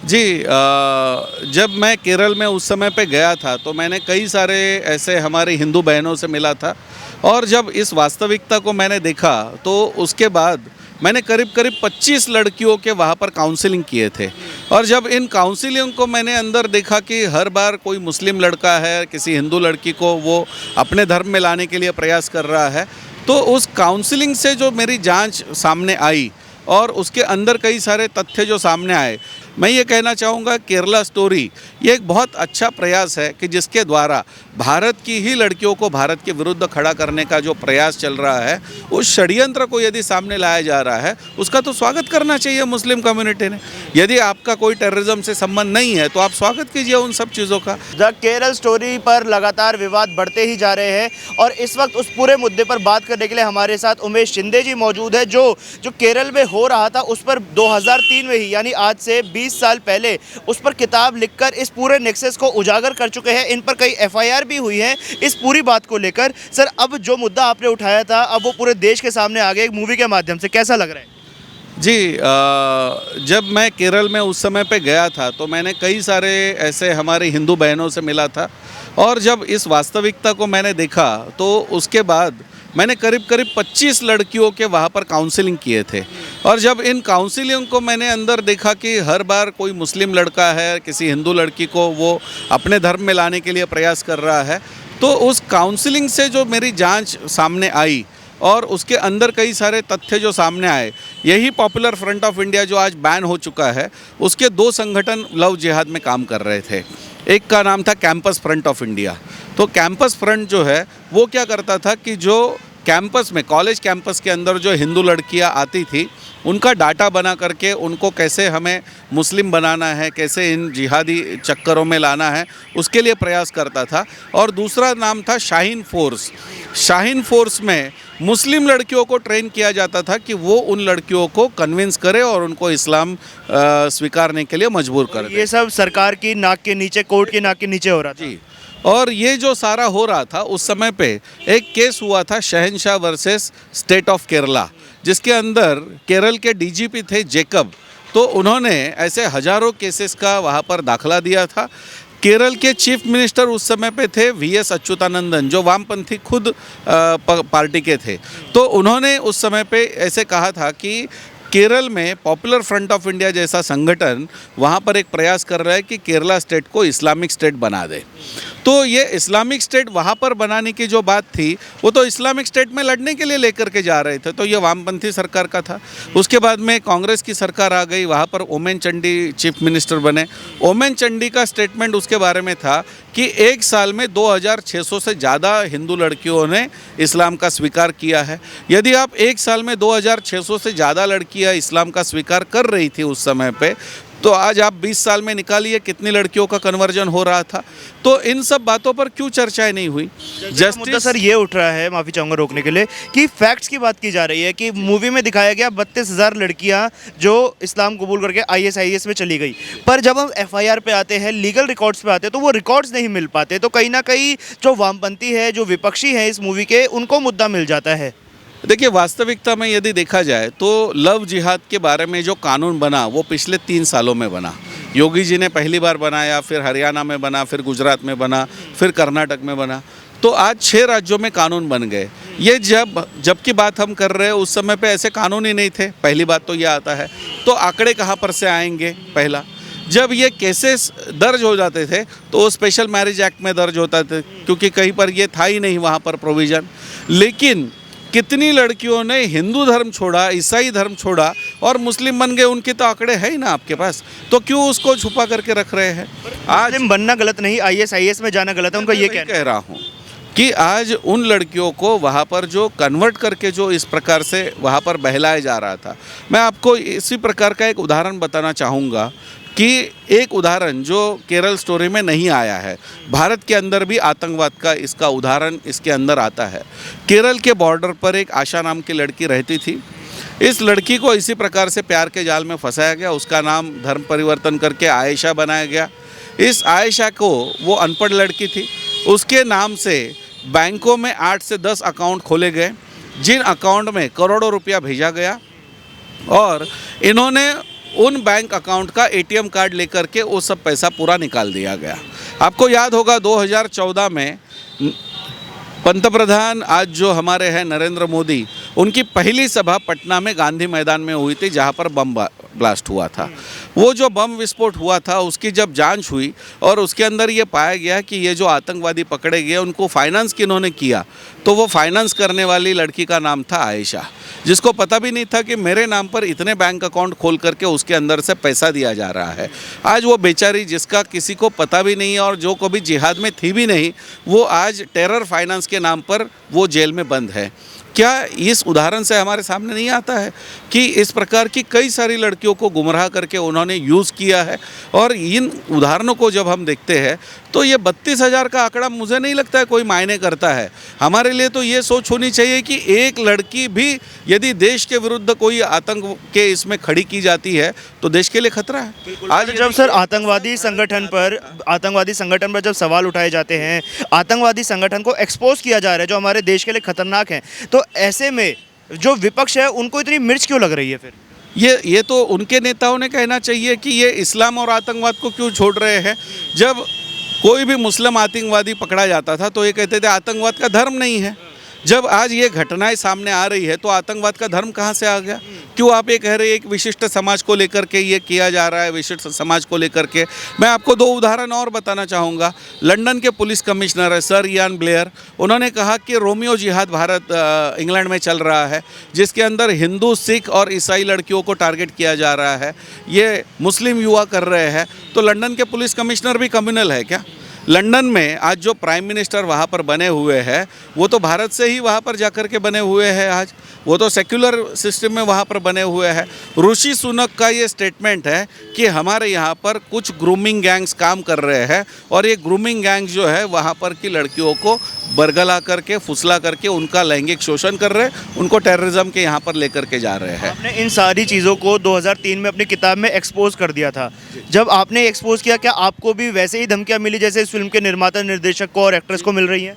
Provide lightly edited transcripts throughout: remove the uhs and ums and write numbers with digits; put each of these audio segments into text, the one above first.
जी जब मैं केरल में उस समय पे गया था तो मैंने कई सारे ऐसे हमारी हिंदू बहनों से मिला था और जब इस वास्तविकता को मैंने देखा तो उसके बाद मैंने करीब करीब 25 लड़कियों के वहाँ पर काउंसलिंग किए थे। और जब इन काउंसलिंग को मैंने अंदर देखा कि हर बार कोई मुस्लिम लड़का है किसी हिंदू लड़की को वो अपने धर्म में लाने के लिए प्रयास कर रहा है, तो उस काउंसलिंग से जो मेरी जांच सामने आई और उसके अंदर कई सारे तथ्य जो सामने आए, मैं ये कहना चाहूँगा केरला स्टोरी ये एक बहुत अच्छा प्रयास है कि जिसके द्वारा भारत की ही लड़कियों को भारत के विरुद्ध खड़ा करने का जो प्रयास चल रहा है, उस षड्यंत्र को यदि सामने लाया जा रहा है उसका तो स्वागत करना चाहिए मुस्लिम कम्युनिटी ने। यदि आपका कोई टेररिज्म से संबंध नहीं है तो आप स्वागत कीजिए उन सब चीज़ों का। द केरल स्टोरी पर लगातार विवाद बढ़ते ही जा रहे हैं और इस वक्त उस पूरे मुद्दे पर बात करने के लिए हमारे साथ उमेश शिंदे जी मौजूद है, जो केरल में हो रहा था उस पर 2003 में ही, यानी आज से 20 साल पहले उस पर किताब लिखकर इस पूरे नेक्सस को उजागर कर चुके हैं। इन पर कई एफआईआर भी हुई है इस पूरी बात को लेकर। सर, अब जो मुद्दा आपने उठाया था अब वो पूरे देश के सामने आ गया एक मूवी के माध्यम से, कैसा लग रहा है? जी जब मैं केरल में उस समय पे गया था तो मैंने कई सारे ऐसे हमारी हिंदू बहनों से मिला था और जब इस वास्तविकता को मैंने देखा तो उसके बाद मैंने करीब करीब 25 लड़कियों के वहाँ पर काउंसलिंग किए थे। और जब इन काउंसलिंग को मैंने अंदर देखा कि हर बार कोई मुस्लिम लड़का है किसी हिंदू लड़की को वो अपने धर्म में लाने के लिए प्रयास कर रहा है, तो उस काउंसलिंग से जो मेरी जांच सामने आई और उसके अंदर कई सारे तथ्य जो सामने आए, यही पॉपुलर फ्रंट ऑफ इंडिया जो आज बैन हो चुका है, उसके दो संगठन लव जिहाद में काम कर रहे थे। एक का नाम था कैंपस फ्रंट ऑफ इंडिया। तो कैंपस फ्रंट जो है वो क्या करता था कि जो कैंपस में कॉलेज कैंपस के अंदर जो हिंदू लड़कियां आती थी उनका डाटा बना करके उनको कैसे हमें मुस्लिम बनाना है, कैसे इन जिहादी चक्करों में लाना है, उसके लिए प्रयास करता था। और दूसरा नाम था शाहीन फोर्स। शाहीन फोर्स में मुस्लिम लड़कियों को ट्रेन किया जाता था कि वो उन लड़कियों को कन्विंस करे और उनको इस्लाम स्वीकारने के लिए मजबूर कर दे। ये सब सरकार की नाक के नीचे, कोर्ट की नाक के नीचे हो रहा था। जी, और ये जो सारा हो रहा था उस समय पे एक केस हुआ था शहनशाह वर्सेस स्टेट ऑफ केरला, जिसके अंदर केरल के डीजीपी थे जेकब। तो उन्होंने ऐसे हजारों केसेस का वहाँ पर दाखला दिया था। केरल के चीफ मिनिस्टर उस समय पे थे वीएस अच्युतानंदन, जो वामपंथी खुद पार्टी के थे। तो उन्होंने उस समय पे ऐसे कहा था कि केरल में पॉपुलर फ्रंट ऑफ इंडिया जैसा संगठन वहाँ पर एक प्रयास कर रहा है कि केरला स्टेट को इस्लामिक स्टेट बना दे। तो ये इस्लामिक स्टेट वहाँ पर बनाने की जो बात थी वो तो इस्लामिक स्टेट में लड़ने के लिए लेकर के जा रहे थे, तो ये वामपंथी सरकार का था। उसके बाद में कांग्रेस की सरकार आ गई, वहाँ पर ओमेन चांडी चीफ मिनिस्टर बने। ओमेन चांडी का स्टेटमेंट उसके बारे में था कि एक साल में 2600 से ज़्यादा हिंदू लड़कियों ने इस्लाम का स्वीकार किया है। यदि आप एक साल में 2600 से ज़्यादा लड़कियां इस्लाम का स्वीकार कर रही थी उस समय पे, तो आज आप 20 साल में निकालिए कितनी लड़कियों का कन्वर्जन हो रहा था। तो इन सब बातों पर क्यों चर्चाएं नहीं हुई? मुद्दा सर ये उठ रहा है, माफ़ी चाहूँगा रोकने के लिए, कि फैक्ट्स की बात की जा रही है कि मूवी में दिखाया गया 32,000 लड़कियां जो इस्लाम कबूल करके ISIS में चली गई, पर जब हम FIR पे आते हैं, लीगल रिकॉर्ड्स पे आते हैं, तो वो रिकॉर्ड्स नहीं मिल पाते। तो कहीं ना कहीं जो वामपंथी है, जो विपक्षी है इस मूवी के, उनको मुद्दा मिल जाता है। देखिए, वास्तविकता में यदि देखा जाए तो लव जिहाद के बारे में जो कानून बना वो पिछले 3 सालों में बना। योगी जी ने पहली बार बनाया, फिर हरियाणा में बना, फिर गुजरात में बना, फिर कर्नाटक में बना। तो आज 6 राज्यों में कानून बन गए। ये जब की बात हम कर रहे हैं उस समय पे ऐसे कानून ही नहीं थे। पहली बात तो ये आता है, तो आंकड़े कहाँ पर से आएंगे? पहला, जब ये केसेस दर्ज हो जाते थे तो स्पेशल मैरिज एक्ट में दर्ज होता थे, क्योंकि कहीं पर ये था ही नहीं वहाँ पर प्रोविज़न। लेकिन कितनी लड़कियों ने हिंदू धर्म छोड़ा, ईसाई धर्म छोड़ा और मुस्लिम बन गए, उनके तो आंकड़े है ही ना आपके पास। तो क्यों उसको छुपा करके रख रहे हैं? आज बनना गलत नहीं, ISIS में जाना गलत है, उनका ये कह रहा हूँ कि आज उन लड़कियों को वहाँ पर जो कन्वर्ट करके जो इस प्रकार से वहाँ पर बहलाया जा रहा था। मैं आपको इसी प्रकार का एक उदाहरण बताना चाहूँगा कि एक उदाहरण जो केरल स्टोरी में नहीं आया है, भारत के अंदर भी आतंकवाद का इसका उदाहरण इसके अंदर आता है। केरल के बॉर्डर पर एक आशा नाम की लड़की रहती थी। इस लड़की को इसी प्रकार से प्यार के जाल में फंसाया गया। उसका नाम धर्म परिवर्तन करके आयशा बनाया गया। इस आयशा को, वो अनपढ़ लड़की थी, उसके नाम से बैंकों में 8 से 10 अकाउंट खोले गए, जिन अकाउंट में करोड़ों रुपया भेजा गया और इन्होंने उन बैंक अकाउंट का एटीएम कार्ड लेकर के वो सब पैसा पूरा निकाल दिया गया। आपको याद होगा 2014 में पंतप्रधान आज जो हमारे हैं नरेंद्र मोदी, उनकी पहली सभा पटना में गांधी मैदान में हुई थी, जहां पर बम ब्लास्ट हुआ था। वो जो बम विस्फोट हुआ था उसकी जब जांच हुई और उसके अंदर ये पाया गया कि ये जो आतंकवादी पकड़े गए उनको फाइनेंस किन्होंने किया, तो वो फाइनेंस करने वाली लड़की का नाम था आयशा, जिसको पता भी नहीं था कि मेरे नाम पर इतने बैंक अकाउंट खोल करके उसके अंदर से पैसा दिया जा रहा है। आज वो बेचारी, जिसका किसी को पता भी नहीं है और जो कभी जिहाद में थी भी नहीं, वो आज टेरर फाइनेंस के नाम पर वो जेल में बंद है। क्या इस उदाहरण से हमारे सामने नहीं आता है कि इस प्रकार की कई सारी लड़कियों को गुमराह करके उन्होंने यूज़ किया है? और इन उदाहरणों को जब हम देखते हैं तो ये 32,000 का आंकड़ा मुझे नहीं लगता है कोई मायने करता है। हमारे लिए तो ये सोच होनी चाहिए कि एक लड़की भी यदि देश के विरुद्ध कोई आतंक के इसमें खड़ी की जाती है तो देश के लिए खतरा है। आज जब सर आतंकवादी संगठन पर जब सवाल उठाए जाते हैं, आतंकवादी संगठन को एक्सपोज किया जा रहा है जो हमारे देश के लिए खतरनाक हैं, तो ऐसे में जो विपक्ष है उनको इतनी मिर्च क्यों लग रही है? फिर ये तो उनके नेताओं ने कहना चाहिए कि ये इस्लाम और आतंकवाद को क्यों छोड़ रहे हैं। जब कोई भी मुस्लिम आतंकवादी पकड़ा जाता था तो ये कहते थे आतंकवाद का धर्म नहीं है। जब आज ये घटनाएं सामने आ रही है तो आतंकवाद का धर्म कहाँ से आ गया? क्यों आप ये कह रहे हैं एक विशिष्ट समाज को लेकर के ये किया जा रहा है, विशिष्ट समाज को लेकर के? मैं आपको 2 उदाहरण और बताना चाहूँगा। लंदन के पुलिस कमिश्नर है सर इयान ब्लेयर, उन्होंने कहा कि रोमियो जिहाद इंग्लैंड में चल रहा है, जिसके अंदर हिंदू, सिख और ईसाई लड़कियों को टारगेट किया जा रहा है, ये मुस्लिम युवा कर रहे हैं। तो लंदन के पुलिस कमिश्नर भी कम्युनल है क्या? लंदन में आज जो प्राइम मिनिस्टर वहाँ पर बने हुए हैं वो तो भारत से ही वहाँ पर जाकर के बने हुए हैं। आज वो तो सेक्युलर सिस्टम में वहाँ पर बने हुए हैं। ऋषि सुनक का ये स्टेटमेंट है कि हमारे यहाँ पर कुछ ग्रूमिंग गैंग्स काम कर रहे हैं और ये ग्रूमिंग गैंग्स जो है वहाँ पर की लड़कियों को बरगला करके, फुसला करके उनका लैंगिक शोषण कर रहे हैं, उनको टेररिज्म के यहाँ पर लेकर के जा रहे हैं। आपने इन सारी चीज़ों को 2003 में अपनी किताब में एक्सपोज कर दिया था। जब आपने एक्सपोज किया, क्या आपको भी वैसे ही धमकियाँ मिली जैसे इस फिल्म के निर्माता, निर्देशक को और एक्ट्रेस को मिल रही हैं?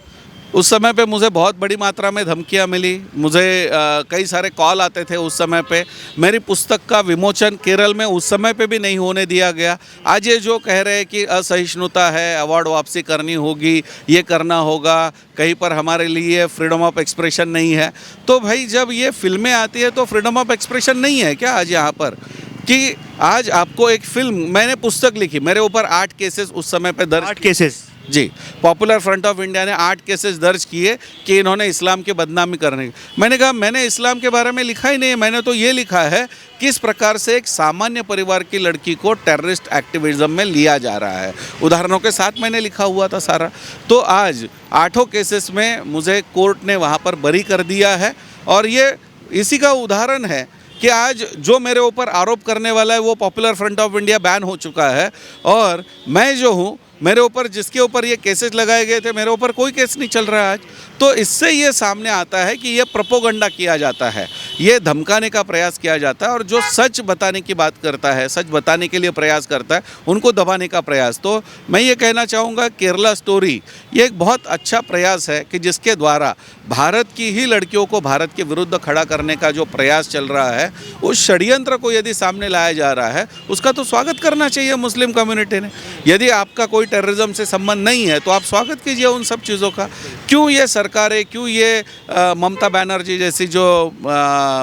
उस समय पे मुझे बहुत बड़ी मात्रा में धमकियाँ मिली। मुझे कई सारे कॉल आते थे उस समय पे। मेरी पुस्तक का विमोचन केरल में उस समय पे भी नहीं होने दिया गया। आज ये जो कह रहे हैं कि असहिष्णुता है, अवार्ड वापसी करनी होगी, ये करना होगा, कहीं पर हमारे लिए फ्रीडम ऑफ एक्सप्रेशन नहीं है, तो भाई जब ये फिल्में आती है तो फ्रीडम ऑफ एक्सप्रेशन नहीं है क्या आज यहाँ पर? कि आज आपको एक फिल्म, मैंने पुस्तक लिखी, मेरे ऊपर 8 केसेस उस समय पे दर्ज। 8 केसेस? जी, पॉपुलर फ्रंट ऑफ इंडिया ने 8 केसेस दर्ज किए कि इन्होंने इस्लाम की बदनामी करने की। मैंने कहा मैंने इस्लाम के बारे में लिखा ही नहीं है, मैंने तो ये लिखा है किस प्रकार से एक सामान्य परिवार की लड़की को टेररिस्ट एक्टिविज्म में लिया जा रहा है। उदाहरणों के साथ मैंने लिखा हुआ था सारा। तो आज 8 केसेस में मुझे कोर्ट ने वहाँ पर बरी कर दिया है और ये इसी का उदाहरण है कि आज जो मेरे ऊपर आरोप करने वाला है वो popular Front of India ban हो चुका है और मैं जो हूँ, मेरे ऊपर जिसके ऊपर ये केसेस लगाए गए थे, मेरे ऊपर कोई केस नहीं चल रहा है आज। तो इससे ये सामने आता है कि ये प्रोपोगंडा किया जाता है, ये धमकाने का प्रयास किया जाता है और जो सच बताने की बात करता है, सच बताने के लिए प्रयास करता है, उनको दबाने का प्रयास। तो मैं ये कहना चाहूँगा केरला स्टोरी ये एक बहुत अच्छा प्रयास है कि जिसके द्वारा भारत की ही लड़कियों को भारत के विरुद्ध खड़ा करने का जो प्रयास चल रहा है, उस षड्यंत्र को यदि सामने लाया जा रहा है उसका तो स्वागत करना चाहिए मुस्लिम कम्युनिटी ने। यदि आपका कोई टेररिज्म से संबंध नहीं है तो आप स्वागत कीजिए उन सब चीज़ों का। क्यों ये सरकारें, क्यों ये ममता बनर्जी जैसी जो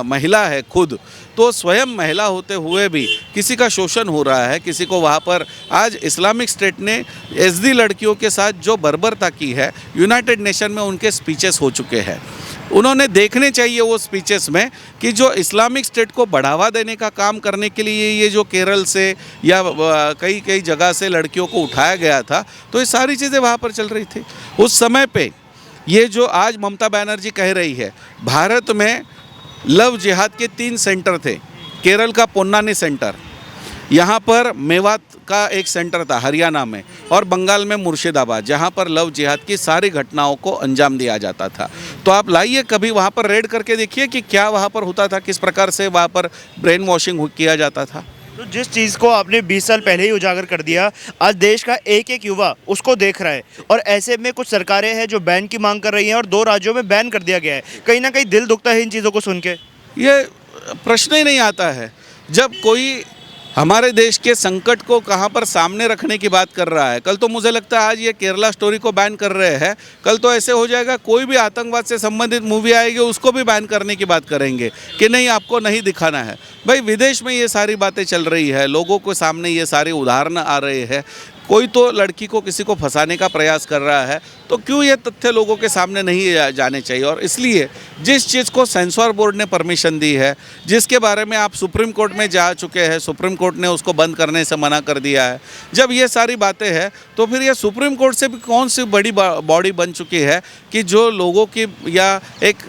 महिला है खुद, तो स्वयं महिला होते हुए भी किसी का शोषण हो रहा है, किसी को वहाँ पर आज इस्लामिक स्टेट ने एसडी लड़कियों के साथ जो बर्बरता की है, यूनाइटेड नेशन में उनके स्पीचेस हो चुके हैं। उन्होंने देखने चाहिए वो स्पीचेस में कि जो इस्लामिक स्टेट को बढ़ावा देने का काम करने के लिए ये जो केरल से या कई जगह से लड़कियों को उठाया गया था, तो ये सारी चीज़ें वहाँ पर चल रही थी उस समय पे। ये जो आज ममता बनर्जी कह रही है, भारत में लव जिहाद के 3 सेंटर थे। केरल का पोन्नानी सेंटर, यहाँ पर मेवात का एक सेंटर था हरियाणा में, और बंगाल में मुर्शिदाबाद, जहाँ पर लव जिहाद की सारी घटनाओं को अंजाम दिया जाता था। तो आप लाइए कभी वहाँ पर रेड करके देखिए कि क्या वहाँ पर होता था, किस प्रकार से वहाँ पर ब्रेन वॉशिंग किया जाता था। तो जिस चीज़ को आपने 20 साल पहले ही उजागर कर दिया, आज देश का एक युवा उसको देख रहा है और ऐसे में कुछ सरकारें हैं जो बैन की मांग कर रही हैं और 2 राज्यों में बैन कर दिया गया है। कहीं ना कहीं दिल दुखता है इन चीज़ों को सुन के। ये प्रश्न ही नहीं आता है। जब कोई हमारे देश के संकट को कहाँ पर सामने रखने की बात कर रहा है। कल तो मुझे लगता है आज ये केरला स्टोरी को बैन कर रहे हैं, कल तो ऐसे हो जाएगा कोई भी आतंकवाद से संबंधित मूवी आएगी उसको भी बैन करने की बात करेंगे कि नहीं आपको नहीं दिखाना है। भाई विदेश में ये सारी बातें चल रही है, लोगों के सामने ये सारे उदाहरण आ रहे हैं। कोई तो लड़की को किसी को फंसाने का प्रयास कर रहा है, तो क्यों ये तथ्य लोगों के सामने नहीं जाने चाहिए। और इसलिए जिस चीज़ को सेंसर बोर्ड ने परमिशन दी है, जिसके बारे में आप सुप्रीम कोर्ट में जा चुके हैं, सुप्रीम कोर्ट ने उसको बंद करने से मना कर दिया है, जब ये सारी बातें हैं तो फिर ये सुप्रीम कोर्ट से भी कौन सी बड़ी बॉडी बन चुकी है कि जो लोगों की या एक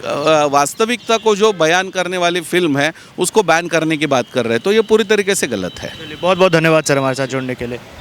वास्तविकता को जो बयान करने वाली फिल्म है उसको बैन करने की बात कर रहे हैं। तो ये पूरी तरीके से गलत है। चलिए बहुत बहुत धन्यवाद सर हमारे साथ जुड़ने के लिए।